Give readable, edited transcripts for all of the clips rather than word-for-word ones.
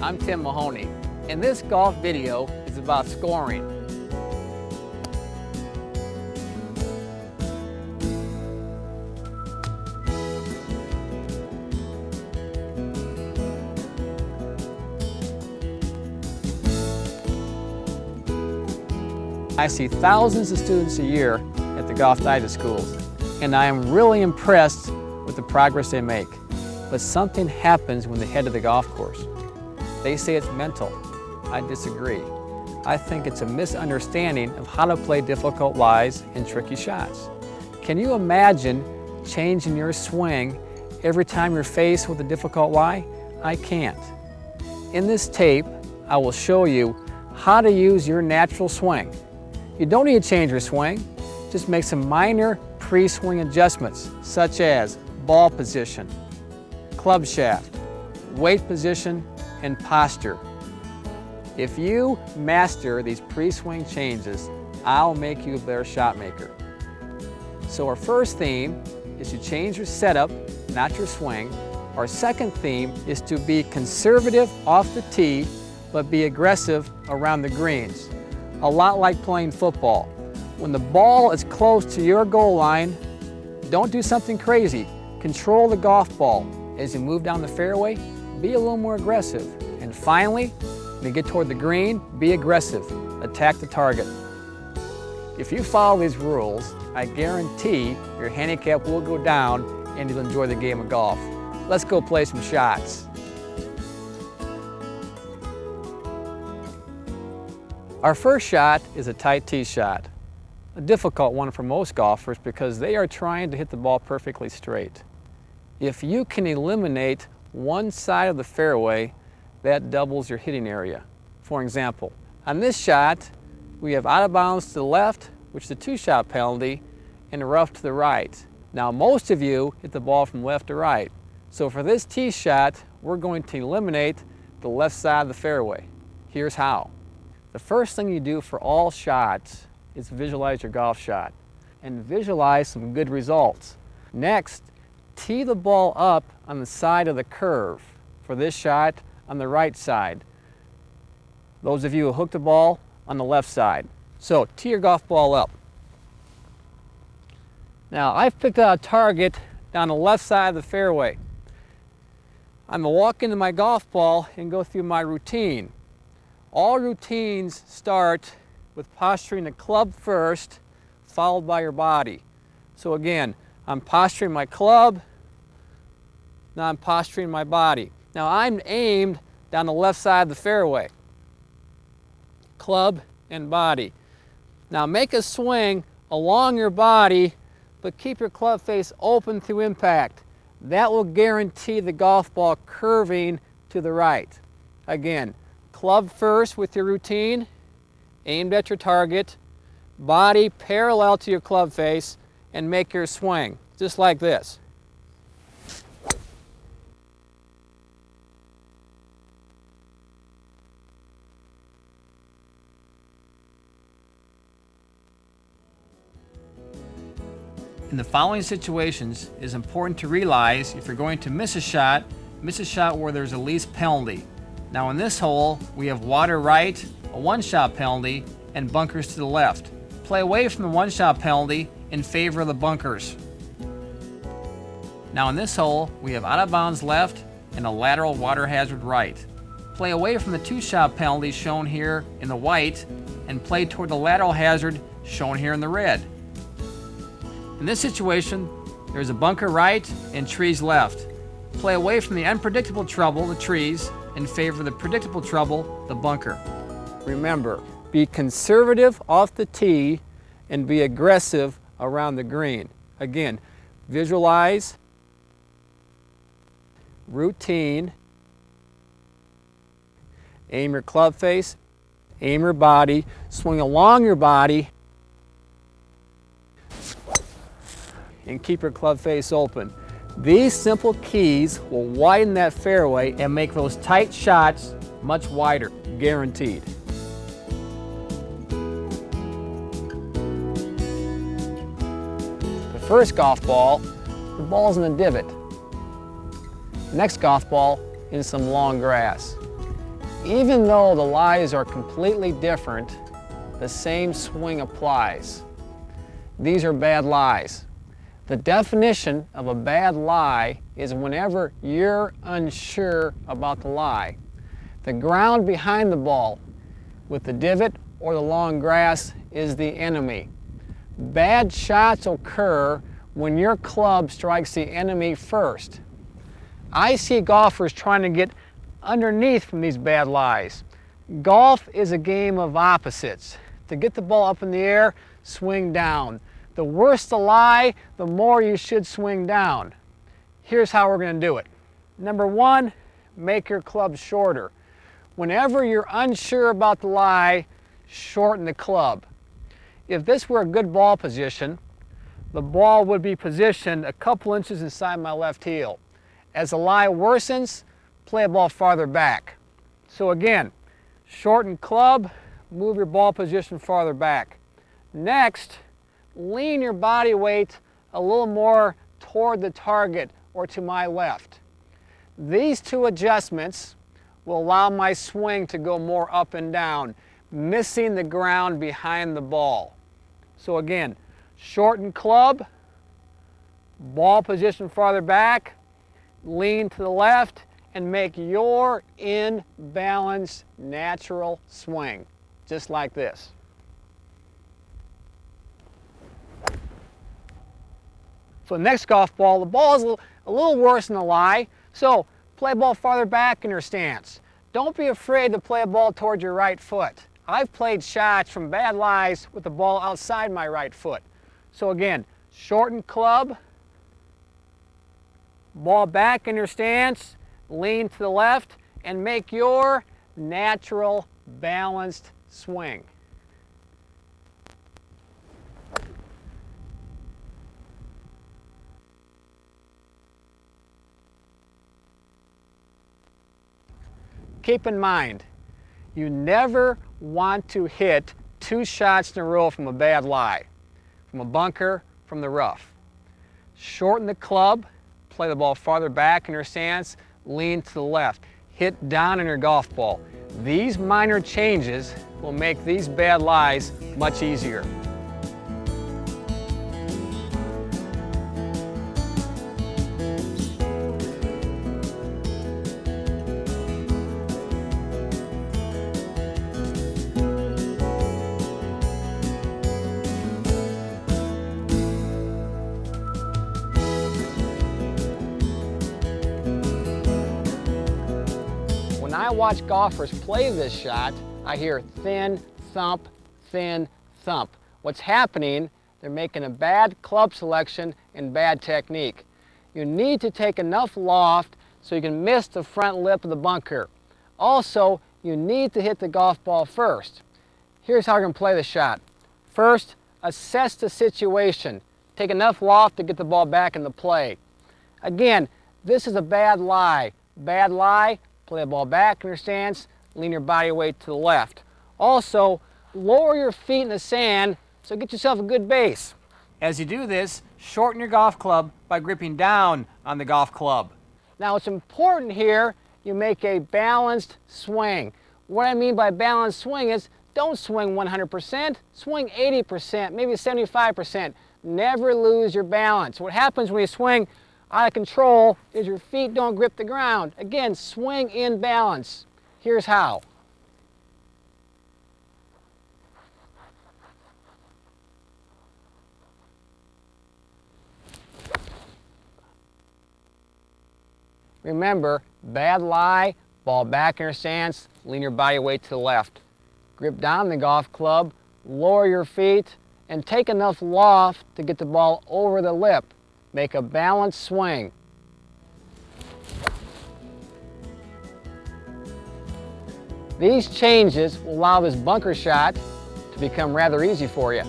I'm Tim Mahoney, and this golf video is about scoring. I see thousands of students a year at the Golf Digest schools, and I am really impressed with the progress they make. But something happens when they head to the golf course. They say it's mental. I disagree. I think it's a misunderstanding of how to play difficult lies and tricky shots. Can you imagine changing your swing every time you're faced with a difficult lie? I can't. In this tape, I will show you how to use your natural swing. You don't need to change your swing, just make some minor pre-swing adjustments, such as ball position, club shaft, weight position, and posture. If you master these pre-swing changes, I'll make you a better shot maker. So our first theme is to change your setup, not your swing. Our second theme is to be conservative off the tee, but be aggressive around the greens. A lot like playing football. When the ball is close to your goal line, don't do something crazy. Control the golf ball. As you move down the fairway, be a little more aggressive. And finally, when you get toward the green, be aggressive. Attack the target. If you follow these rules, I guarantee your handicap will go down and you'll enjoy the game of golf. Let's go play some shots. Our first shot is a tight tee shot. A difficult one for most golfers because they are trying to hit the ball perfectly straight. If you can eliminate one side of the fairway, that doubles your hitting area. For example, on this shot, we have out of bounds to the left, which is a 2-shot penalty, and rough to the right. Now, most of you hit the ball from left to right. So for this tee shot, we're going to eliminate the left side of the fairway. Here's how. The first thing you do for all shots is visualize your golf shot and visualize some good results. Next, tee the ball up on the side of the curve. For this shot, on the right side. Those of you who hook the ball, on the left side. So tee your golf ball up. Now I've picked out a target down the left side of the fairway. I'm going to walk into my golf ball and go through my routine. All routines start with posturing the club first, followed by your body. So again, I'm posturing my club, now I'm posturing my body. Now I'm aimed down the left side of the fairway. Club and body. Now make a swing along your body, but keep your club face open through impact. That will guarantee the golf ball curving to the right. Again, club first with your routine, aimed at your target, body parallel to your club face, and make your swing, just like this. In the following situations, it is important to realize if you're going to miss a shot where there's the least penalty. Now in this hole, we have water right, a 1-shot penalty, and bunkers to the left. Play away from the 1-shot penalty in favor of the bunkers. Now in this hole, we have out of bounds left and a lateral water hazard right. Play away from the 2-shot penalty shown here in the white and play toward the lateral hazard shown here in the red. In this situation, there's a bunker right and trees left. Play away from the unpredictable trouble, the trees, in favor of the predictable trouble, the bunker. Remember, be conservative off the tee and be aggressive around the green. Again, visualize, routine, aim your club face, aim your body, swing along your body, and keep your club face open. These simple keys will widen that fairway and make those tight shots much wider, guaranteed. The first golf ball, the ball's in a divot. The next golf ball in some long grass. Even though the lies are completely different, the same swing applies. These are bad lies. The definition of a bad lie is whenever you're unsure about the lie. The ground behind the ball, with the divot or the long grass, is the enemy. Bad shots occur when your club strikes the enemy first. I see golfers trying to get underneath from these bad lies. Golf is a game of opposites. To get the ball up in the air, swing down. The worse the lie, the more you should swing down. Here's how we're going to do it. Number one, make your club shorter. Whenever you're unsure about the lie, shorten the club. If this were a good ball position, the ball would be positioned a couple inches inside my left heel. As the lie worsens, play a ball farther back. So again, shorten club, move your ball position farther back. Next, lean your body weight a little more toward the target or to my left. These two adjustments will allow my swing to go more up and down, missing the ground behind the ball. So again, shorten club, ball position farther back, lean to the left, and make your in-balance natural swing, just like this. So the next golf ball, the ball is a little worse than the lie, so play a ball farther back in your stance. Don't be afraid to play a ball towards your right foot. I've played shots from bad lies with the ball outside my right foot. So again, shorten club, ball back in your stance, lean to the left, and make your natural balanced swing. Keep in mind, you never want to hit two shots in a row from a bad lie, from a bunker, from the rough. Shorten the club, play the ball farther back in your stance, lean to the left, hit down on your golf ball. These minor changes will make these bad lies much easier. When I watch golfers play this shot, I hear thin thump, thin thump. What's happening, they're making a bad club selection and bad technique. You need to take enough loft so you can miss the front lip of the bunker. Also, you need to hit the golf ball first. Here's how you're going to play the shot. First, assess the situation. Take enough loft to get the ball back into play. Again, this is a bad lie. Bad lie, play the ball back in your stance, lean your body weight to the left. Also, lower your feet in the sand so get yourself a good base. As you do this, shorten your golf club by gripping down on the golf club. Now it's important here you make a balanced swing. What I mean by balanced swing is don't swing 100%, swing 80%, maybe 75%. Never lose your balance. What happens when you swing out of control is your feet don't grip the ground. Again, swing in balance. Here's how. Remember, bad lie, ball back in your stance, lean your body weight to the left. Grip down the golf club, lower your feet, and take enough loft to get the ball over the lip. Make a balanced swing. These changes will allow this bunker shot to become rather easy for you.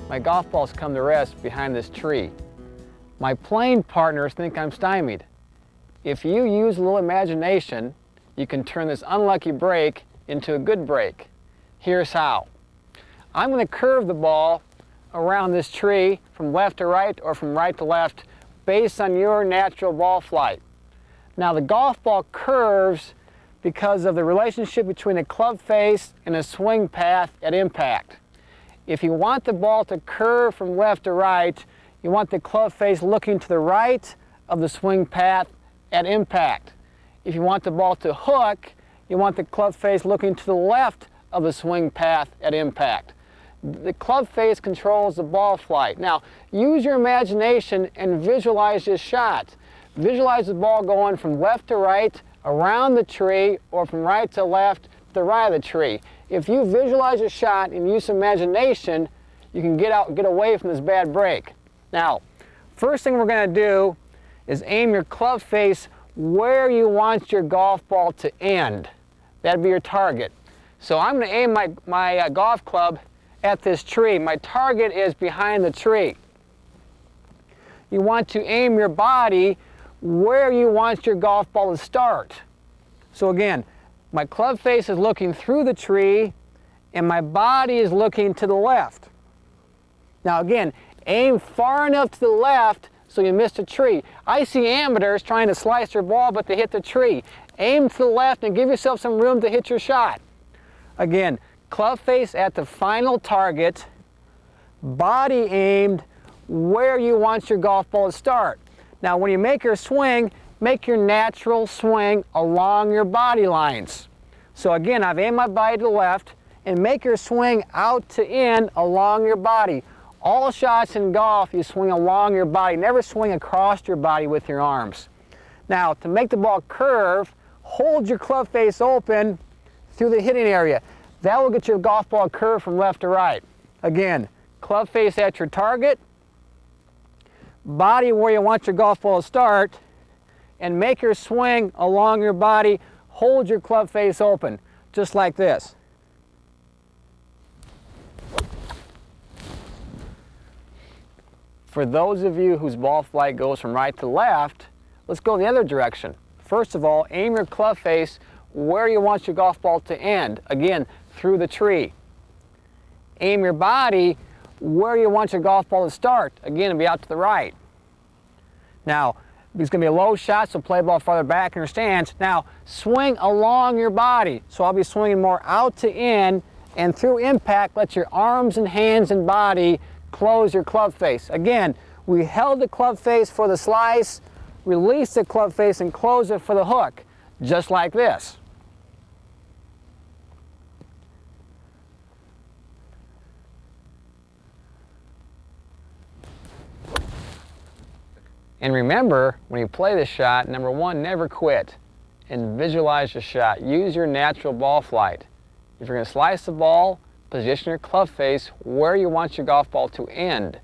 My golf balls come to rest behind this tree. My playing partners think I'm stymied. If you use a little imagination, you can turn this unlucky break into a good break. Here's how. I'm going to curve the ball around this tree from left to right or from right to left, based on your natural ball flight. Now the golf ball curves because of the relationship between the club face and the swing path at impact. If you want the ball to curve from left to right, you want the club face looking to the right of the swing path at impact. If you want the ball to hook, you want the club face looking to the left of the swing path at impact. The club face controls the ball flight. Now, use your imagination and visualize this shot. Visualize the ball going from left to right, around the tree, or from right to left, to the right of the tree. If you visualize a shot and use imagination, you can get away from this bad break. Now, first thing we're going to do is aim your club face where you want your golf ball to end. That'd be your target. So I'm going to aim my golf club at this tree. My target is behind the tree. You want to aim your body where you want your golf ball to start. So again, my club face is looking through the tree and my body is looking to the left. Now again, aim far enough to the left so you miss the tree. I see amateurs trying to slice their ball but they hit the tree. Aim to the left and give yourself some room to hit your shot. Again, club face at the final target, body aimed where you want your golf ball to start. Now when you make your swing, make your natural swing along your body lines. So again, I've aimed my body to the left, and make your swing out to in along your body. All shots in golf, you swing along your body. Never swing across your body with your arms. Now, to make the ball curve, hold your club face open through the hitting area. That will get your golf ball curve from left to right. Again, club face at your target, body where you want your golf ball to start, and make your swing along your body. Hold your club face open, just like this. For those of you whose ball flight goes from right to left, let's go the other direction. First of all, aim your club face where you want your golf ball to end. Again, through the tree. Aim your body where you want your golf ball to start. Again, it'll be out to the right. Now, it's going to be a low shot, so play the ball farther back in your stance. Now, swing along your body. So I'll be swinging more out to in, and through impact, let your arms and hands and body close your club face. Again, we held the club face for the slice, release the club face, and close it for the hook, just like this. And remember, when you play this shot, number one, never quit and visualize your shot. Use your natural ball flight. If you're going to slice the ball, position your club face where you want your golf ball to end.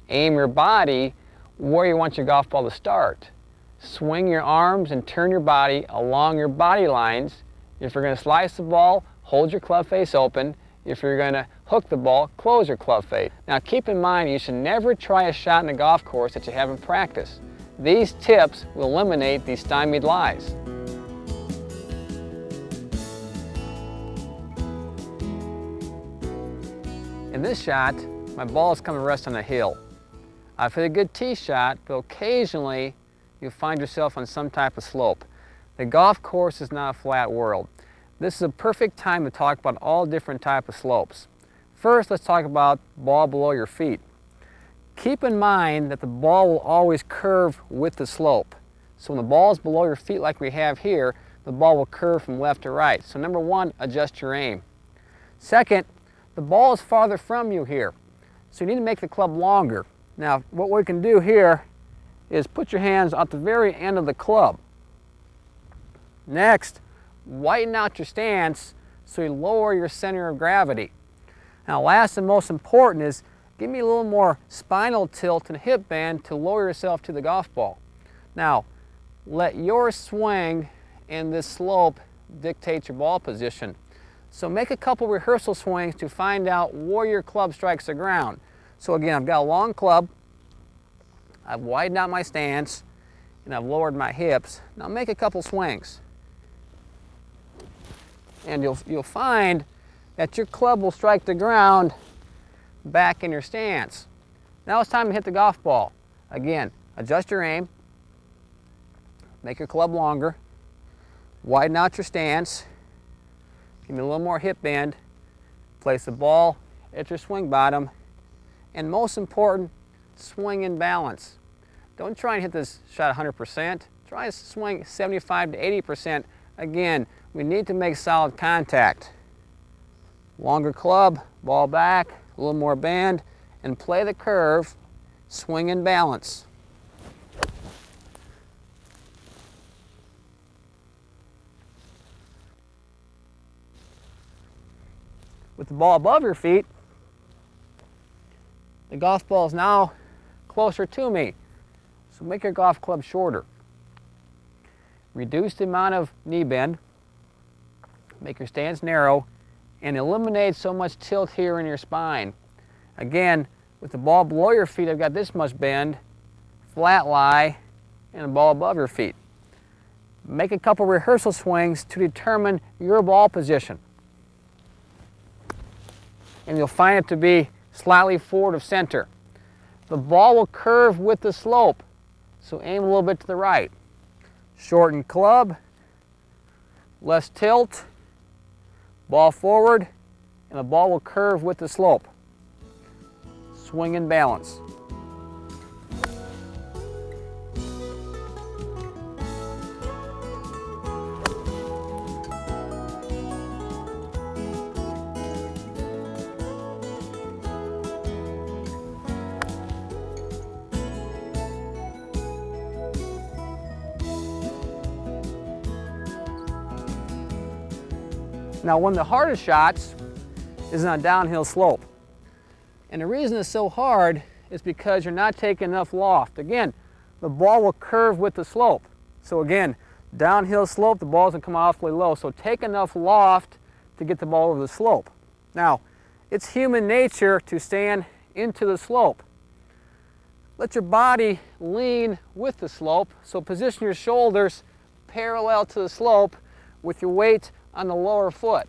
Aim your body where you want your golf ball to start. Swing your arms and turn your body along your body lines. If you're going to slice the ball, hold your club face open. If you're going to hook the ball, close your club face. Now keep in mind, you should never try a shot in a golf course that you haven't practiced. These tips will eliminate these stymied lies. In this shot, my ball is coming to rest on a hill. I've hit a good tee shot, but occasionally you find yourself on some type of slope. The golf course is not a flat world. This is a perfect time to talk about all different types of slopes. First, let's talk about ball below your feet. Keep in mind that the ball will always curve with the slope. So when the ball is below your feet like we have here, the ball will curve from left to right. So number one, adjust your aim. Second, the ball is farther from you here. So you need to make the club longer. Now, what we can do here is put your hands at the very end of the club. Next, widen out your stance so you lower your center of gravity. Now last and most important is give me a little more spinal tilt and hip bend to lower yourself to the golf ball. Now let your swing and this slope dictate your ball position. So make a couple rehearsal swings to find out where your club strikes the ground. So again, I've got a long club, I've widened out my stance, and I've lowered my hips. Now make a couple swings. And you'll find that your club will strike the ground back in your stance. Now it's time to hit the golf ball. Again, Adjust your aim, make your club longer, widen out your stance, give me a little more hip bend, place the ball at your swing bottom, and most important, swing in balance. Don't try and hit this shot 100%. Try to swing 75 to 80%. Again, we need to make solid contact. Longer club, ball back, a little more bend, and play the curve, swing in balance. With the ball above your feet, the golf ball is now closer to me. So make your golf club shorter. Reduce the amount of knee bend, make your stance narrow, and eliminate so much tilt here in your spine. Again, with the ball below your feet, I've got this much bend, flat lie, and a ball above your feet. Make a couple rehearsal swings to determine your ball position. And you'll find it to be slightly forward of center. The ball will curve with the slope, so aim a little bit to the right. Shorten club, less tilt, ball forward, and the ball will curve with the slope. Swing in balance. Now, one of the hardest shots is on a downhill slope. And the reason it's so hard is because you're not taking enough loft. Again, the ball will curve with the slope. So again, downhill slope, the ball's gonna come awfully low. So take enough loft to get the ball over the slope. Now, it's human nature to stand into the slope. Let your body lean with the slope. So position your shoulders parallel to the slope with your weight on the lower foot.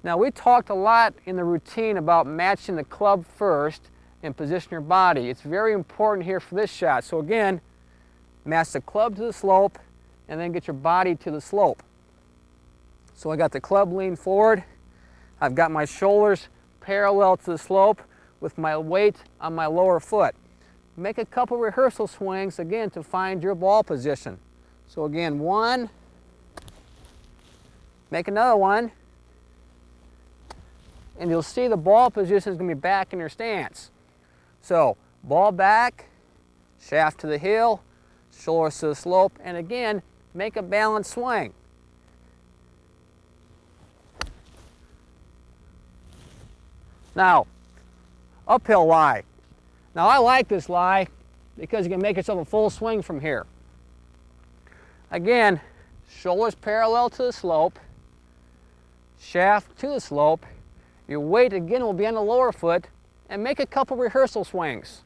Now, we talked a lot in the routine about matching the club first and position your body. It's very important here for this shot. So again, match the club to the slope and then get your body to the slope. So I got the club leaned forward. I've got my shoulders parallel to the slope with my weight on my lower foot. Make a couple rehearsal swings again to find your ball position. So again, one, make another one, and you'll see the ball position is going to be back in your stance. So ball back, shaft to the heel, shoulders to the slope, and again, make a balanced swing. Now, uphill lie. Now, I like this lie because you can make yourself a full swing from here. Again, shoulders parallel to the slope, shaft to the slope. Your weight again will be on the lower foot, and make a couple rehearsal swings.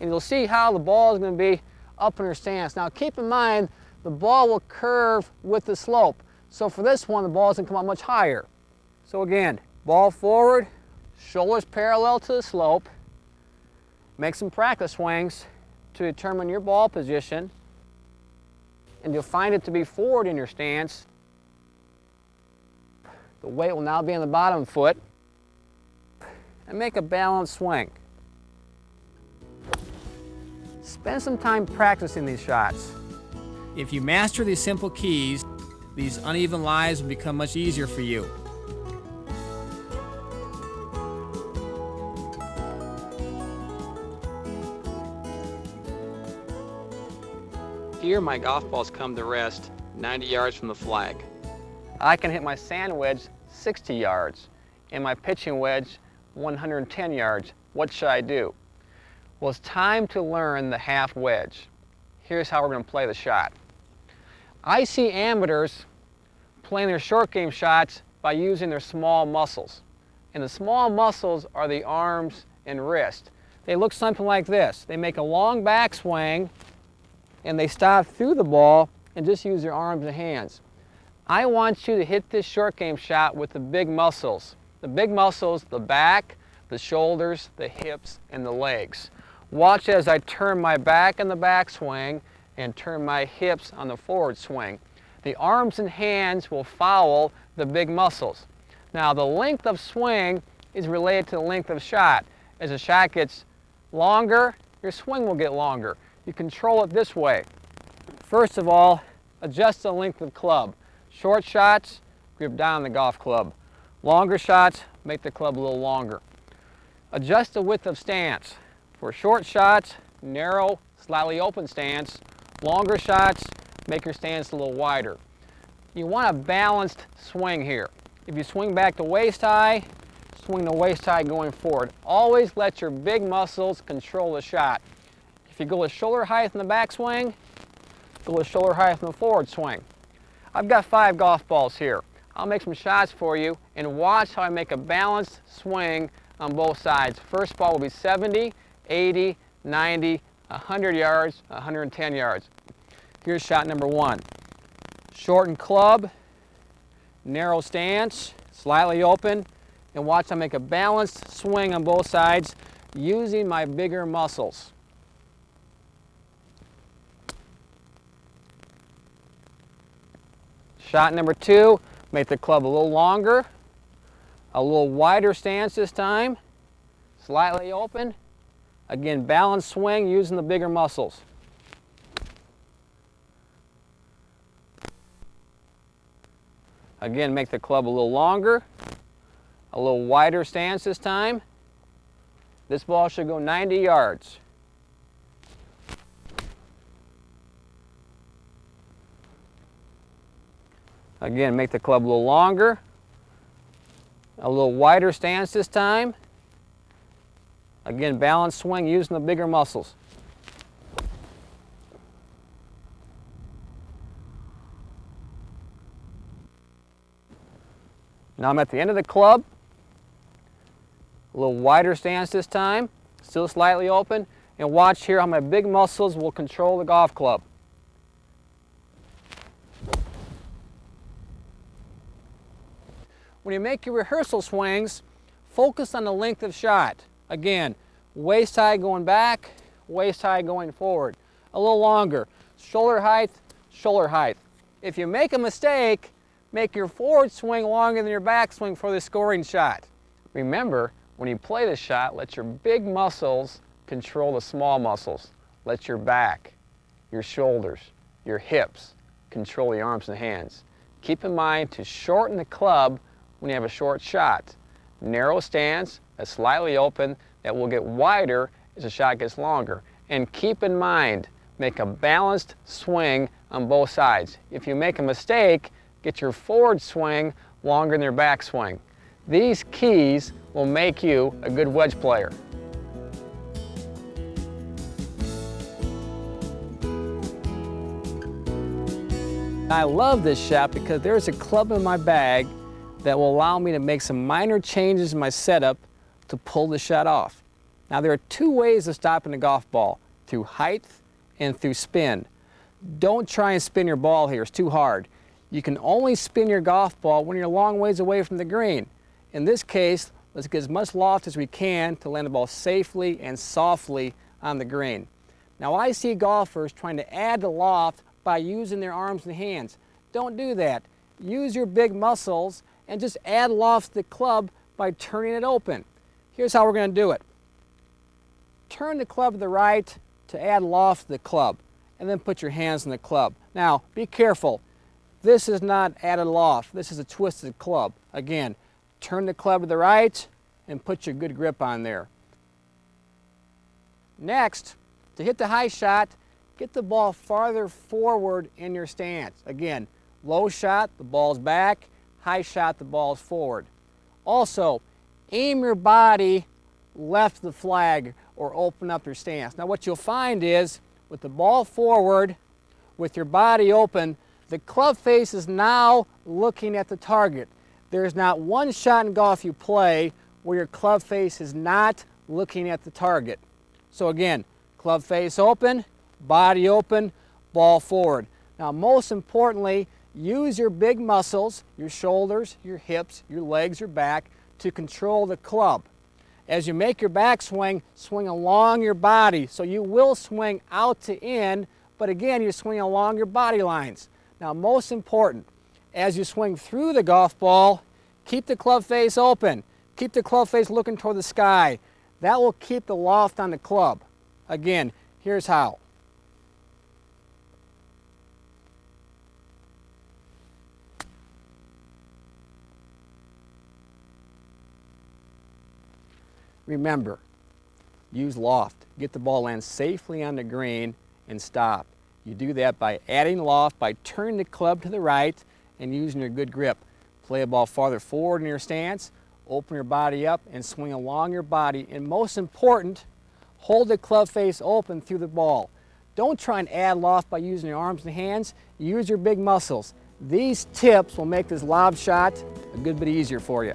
And you'll see how the ball is going to be up in your stance. Now keep in mind, the ball will curve with the slope. So for this one, the ball is going to come out much higher. So again, ball forward, shoulders parallel to the slope. Make some practice swings to determine your ball position. And you'll find it to be forward in your stance. The weight will now be on the bottom foot. And make a balanced swing. Spend some time practicing these shots. If you master these simple keys, these uneven lies will become much easier for you. Here my golf balls come to rest 90 yards from the flag. I can hit my sand wedge 60 yards and my pitching wedge 110 yards. What should I do? Well, it's time to learn the half wedge. Here's how we're going to play the shot. I see amateurs playing their short game shots by using their small muscles. And the small muscles are the arms and wrist. They look something like this. They make a long backswing and they stop through the ball and just use their arms and hands. I want you to hit this short game shot with the big muscles. The big muscles, the back, the shoulders, the hips, and the legs. Watch as I turn my back in the backswing and turn my hips on the forward swing. The arms and hands will follow the big muscles. Now the length of swing is related to the length of shot. As the shot gets longer, your swing will get longer. You control it this way. First of all, adjust the length of club. Short shots, grip down the golf club. Longer shots, make the club a little longer. Adjust the width of stance. For short shots, narrow, slightly open stance. Longer shots, make your stance a little wider. You want a balanced swing here. If you swing back to waist high, swing the waist high going forward. Always let your big muscles control the shot. If you go to shoulder height in the backswing, go to shoulder height in the forward swing. I've got 5 golf balls here. I'll make some shots for you and watch how I make a balanced swing on both sides. First ball will be 70, 80, 90, 100 yards, 110 yards. Here's shot number 1. Shorten club, narrow stance, slightly open, and watch I make a balanced swing on both sides using my bigger muscles. Shot number 2, make the club a little longer, a little wider stance this time, slightly open. Again, balanced swing using the bigger muscles. Again, make the club a little longer, a little wider stance this time. This ball should go 90 yards. Again, make the club a little longer, a little wider stance this time. Again, balanced swing using the bigger muscles. Now I'm at the end of the club, a little wider stance this time, still slightly open, and watch here how my big muscles will control the golf club. When you make your rehearsal swings, focus on the length of shot. Again, waist high going back, waist high going forward. A little longer, shoulder height, shoulder height. If you make a mistake, make your forward swing longer than your back swing for the scoring shot. Remember, when you play the shot, let your big muscles control the small muscles. Let your back, your shoulders, your hips control the arms and hands. Keep in mind to shorten the club when you have a short shot. Narrow stance, that's slightly open, that will get wider as the shot gets longer. And keep in mind, make a balanced swing on both sides. If you make a mistake, get your forward swing longer than your back swing. These keys will make you a good wedge player. I love this shot because there's a club in my bag that will allow me to make some minor changes in my setup to pull the shot off. Now there are 2 ways of stopping a golf ball, through height and through spin. Don't try and spin your ball here, it's too hard. You can only spin your golf ball when you're a long ways away from the green. In this case, let's get as much loft as we can to land the ball safely and softly on the green. Now I see golfers trying to add the loft by using their arms and hands. Don't do that. Use your big muscles and just add loft to the club by turning it open. Here's how we're going to do it. Turn the club to the right to add loft to the club, and then put your hands on the club. Now, be careful. This is not added loft. This is a twisted club. Again, turn the club to the right and put your good grip on there. Next, to hit the high shot, get the ball farther forward in your stance. Again, low shot, the ball's back. High shot, the ball's forward. Also, aim your body left of the flag or open up your stance. Now what you'll find is, with the ball forward, with your body open, the club face is now looking at the target. There's not one shot in golf you play where your club face is not looking at the target. So again, club face open, body open, ball forward. Now most importantly, use your big muscles, your shoulders, your hips, your legs, your back, to control the club. As you make your backswing, swing along your body. So you will swing out to in, but again, you're swinging along your body lines. Now, most important, as you swing through the golf ball, keep the club face open. Keep the club face looking toward the sky. That will keep the loft on the club. Again, here's how. Remember, use loft. Get the ball land safely on the green and stop. You do that by adding loft, by turning the club to the right and using your good grip. Play a ball farther forward in your stance, open your body up and swing along your body. And most important, hold the club face open through the ball. Don't try and add loft by using your arms and hands. Use your big muscles. These tips will make this lob shot a good bit easier for you.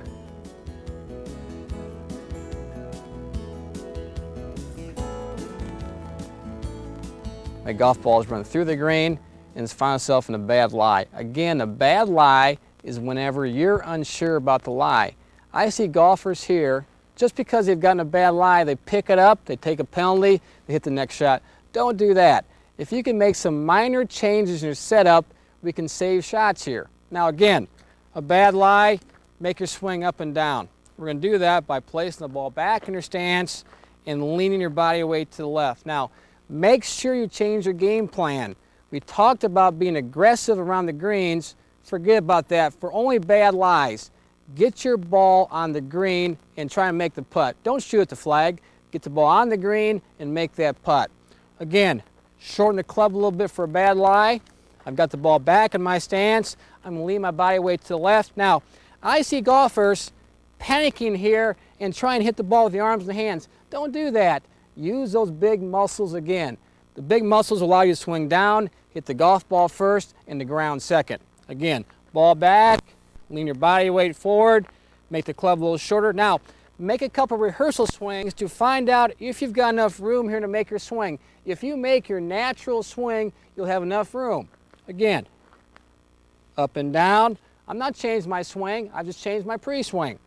My golf ball is running through the green and it's found itself in a bad lie. Again, a bad lie is whenever you're unsure about the lie. I see golfers here, just because they've gotten a bad lie, they pick it up, they take a penalty, they hit the next shot. Don't do that. If you can make some minor changes in your setup, we can save shots here. Now again, a bad lie, make your swing up and down. We're going to do that by placing the ball back in your stance and leaning your body weight to the left. Now, make sure you change your game plan. We talked about being aggressive around the greens. Forget about that for only bad lies. Get your ball on the green and try and make the putt. Don't shoot at the flag. Get the ball on the green and make that putt. Again, shorten the club a little bit for a bad lie. I've got the ball back in my stance. I'm going to lean my body weight to the left. Now, I see golfers panicking here and try and hit the ball with the arms and hands. Don't do that. Use those big muscles again. The big muscles allow you to swing down, hit the golf ball first, and the ground second. Again, ball back, lean your body weight forward, make the club a little shorter. Now, make a couple rehearsal swings to find out if you've got enough room here to make your swing. If you make your natural swing, you'll have enough room. Again, up and down. I'm not changing my swing, I've just changed my pre-swing.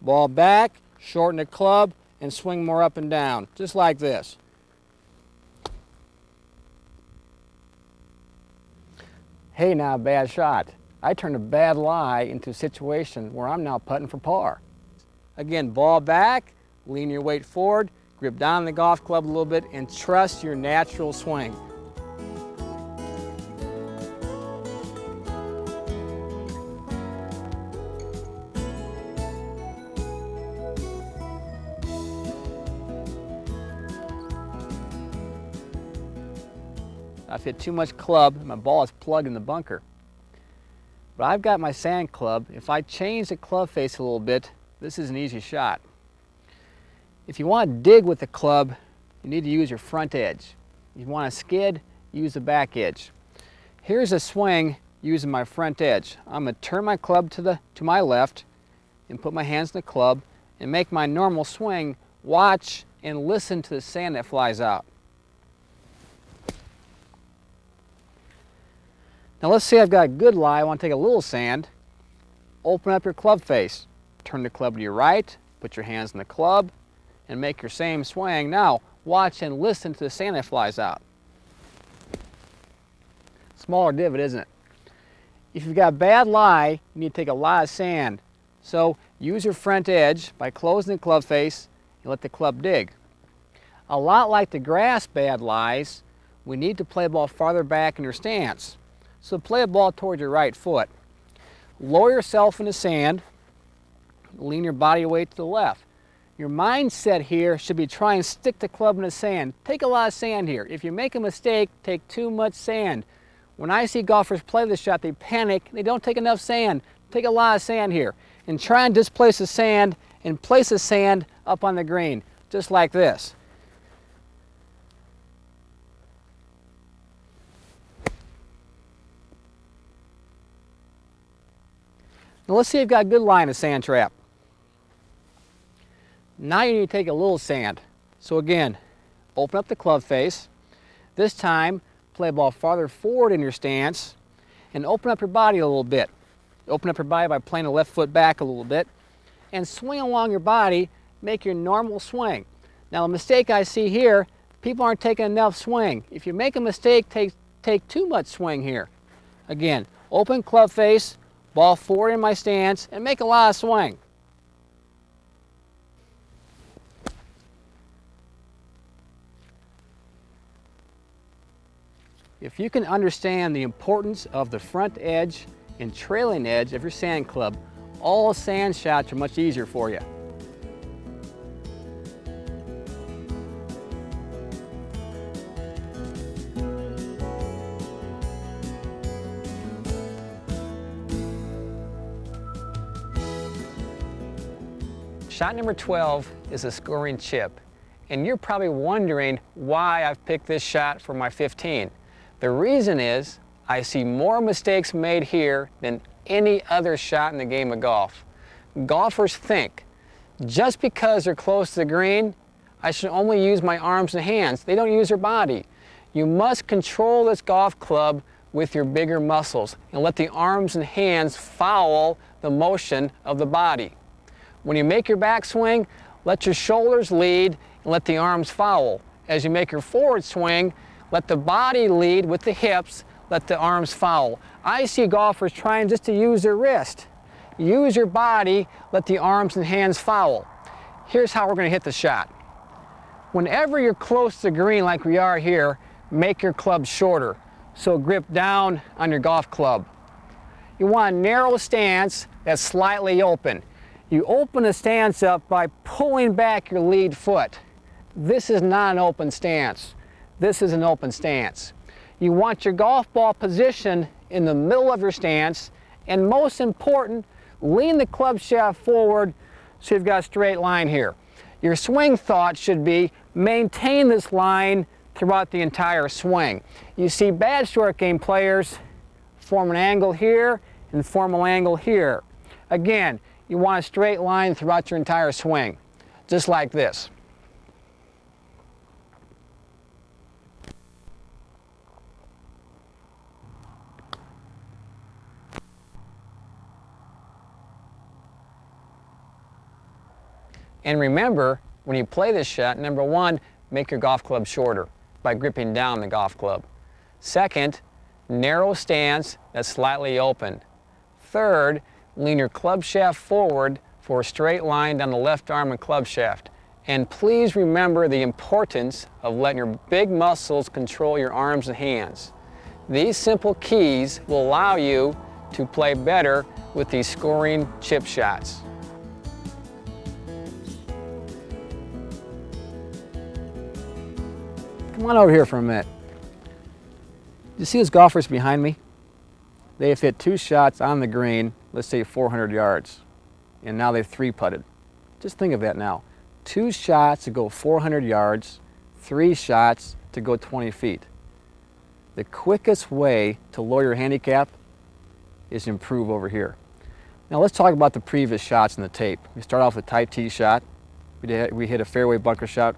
Ball back, shorten the club, and swing more up and down, just like this. Hey, now, bad shot. I turned a bad lie into a situation where I'm now putting for par. Again, ball back, lean your weight forward, grip down the golf club a little bit, and trust your natural swing. I've hit too much club, and my ball is plugged in the bunker. But I've got my sand club. If I change the club face a little bit, this is an easy shot. If you want to dig with the club, you need to use your front edge. If you want to skid, use the back edge. Here's a swing using my front edge. I'm going to turn my club to my left and put my hands in the club and make my normal swing. Watch and listen to the sand that flies out. Now let's say I've got a good lie, I want to take a little sand. Open up your club face. Turn the club to your right, put your hands in the club, and make your same swing. Now, watch and listen to the sand that flies out. Smaller divot, isn't it? If you've got a bad lie, you need to take a lot of sand. So use your front edge by closing the club face and let the club dig. A lot like the grass bad lies, we need to play the ball farther back in your stance. So play a ball towards your right foot. Lower yourself in the sand, lean your body weight to the left. Your mindset here should be try and stick the club in the sand. Take a lot of sand here. If you make a mistake, take too much sand. When I see golfers play this shot, they panic, they don't take enough sand. Take a lot of sand here. And try and displace the sand and place the sand up on the green, just like this. Now let's see if you've got a good lie in a sand trap. Now you need to take a little sand. So again, open up the club face. This time, play a ball farther forward in your stance and open up your body a little bit. Open up your body by playing the left foot back a little bit and swing along your body make your normal swing. Now the mistake I see here, people aren't taking enough swing. If you make a mistake, take too much swing here. Again, open club face, ball forward in my stance, and make a lot of swing. If you can understand the importance of the front edge and trailing edge of your sand club, all sand shots are much easier for you. Shot number 12 is a scoring chip, and you're probably wondering why I've picked this shot for my 15. The reason is I see more mistakes made here than any other shot in the game of golf. Golfers think, just because they're close to the green, I should only use my arms and hands. They don't use their body. You must control this golf club with your bigger muscles and let the arms and hands follow the motion of the body. When you make your backswing, let your shoulders lead and let the arms follow. As you make your forward swing, let the body lead with the hips, let the arms follow. I see golfers trying just to use their wrist. Use your body, let the arms and hands follow. Here's how we're going to hit the shot. Whenever you're close to the green like we are here, make your club shorter. So grip down on your golf club. You want a narrow stance that's slightly open. You open the stance up by pulling back your lead foot. This is not an open stance. This is an open stance. You want your golf ball positioned in the middle of your stance, and most important, lean the club shaft forward so you've got a straight line here. Your swing thought should be maintain this line throughout the entire swing. You see bad short game players form an angle here and form an angle here. Again, you want a straight line throughout your entire swing, just like this. And remember, when you play this shot, number one, make your golf club shorter by gripping down the golf club. Second, narrow stance that's slightly open. Third, lean your club shaft forward for a straight line down the left arm and club shaft. And please remember the importance of letting your big muscles control your arms and hands. These simple keys will allow you to play better with these scoring chip shots. Come on over here for a minute. You see those golfers behind me? They have hit 2 shots on the green, let's say 400 yards, and now they've 3-putted. Just think of that now. 2 shots to go 400 yards, 3 shots to go 20 feet. The quickest way to lower your handicap is to improve over here. Now let's talk about the previous shots in the tape. We start off with a tight tee shot. We hit a fairway bunker shot.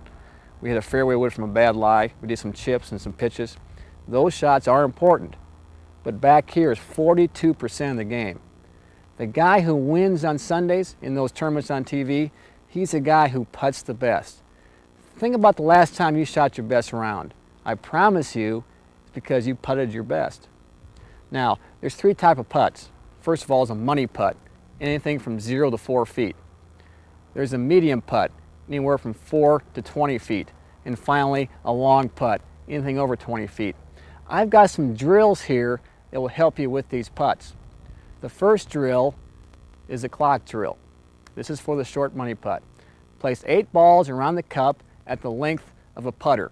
We hit a fairway wood from a bad lie. We did some chips and some pitches. Those shots are important, but back here is 42% of the game. The guy who wins on Sundays in those tournaments on TV, he's the guy who putts the best. Think about the last time you shot your best round. I promise you, it's because you putted your best. Now, there's 3 types of putts. First of all is a money putt, anything from 0 to 4 feet. There's a medium putt, anywhere from 4 to 20 feet. And finally, a long putt, anything over 20 feet. I've got some drills here that will help you with these putts. The first drill is a clock drill. This is for the short money putt. Place 8 balls around the cup at the length of a putter.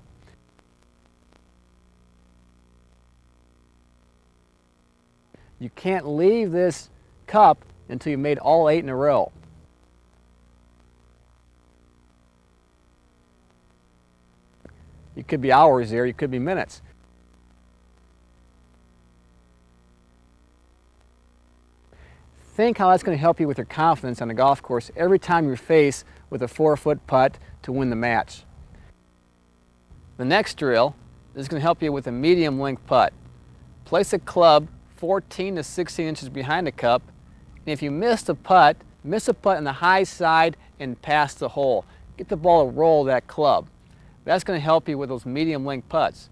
You can't leave this cup until you've made all 8 in a row. You could be hours there, you could be minutes. Think how that's going to help you with your confidence on the golf course every time you're faced with a 4-foot putt to win the match. The next drill is going to help you with a medium length putt. Place a club 14 to 16 inches behind the cup, and if you miss the putt, Miss a putt on the high side and pass the hole. Get the ball to roll that club. That's going to help you with those medium length putts.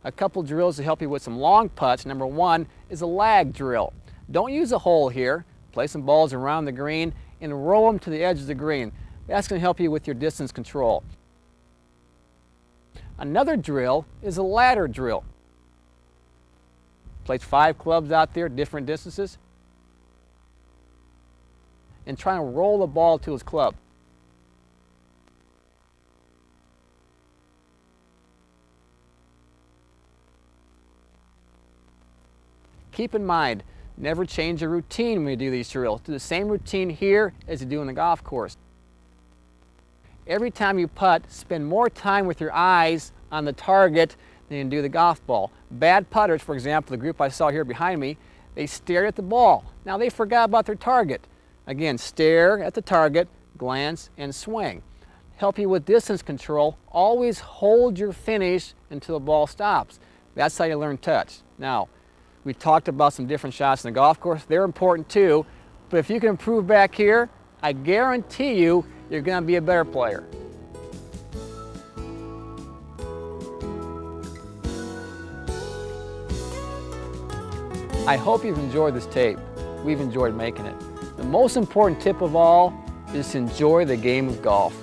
A couple drills to help you with some long putts. Number one is a lag drill. Don't use a hole here. Play some balls around the green and roll them to the edge of the green. That's going to help you with your distance control. Another drill is a ladder drill. Place 5 clubs out there, different distances, and try and roll the ball to his club. Keep in mind, never change your routine when you do these drills. Do the same routine here as you do on the golf course. Every time you putt, spend more time with your eyes on the target than you do the golf ball. Bad putters, for example, the group I saw here behind me, they stared at the ball. Now they forgot about their target. Again, stare at the target, glance, and swing. Help you with distance control. Always hold your finish until the ball stops. That's how you learn touch. Now, we talked about some different shots in the golf course. They're important too, but if you can improve back here, I guarantee you, you're going to be a better player. I hope you've enjoyed this tape. We've enjoyed making it. The most important tip of all is to enjoy the game of golf.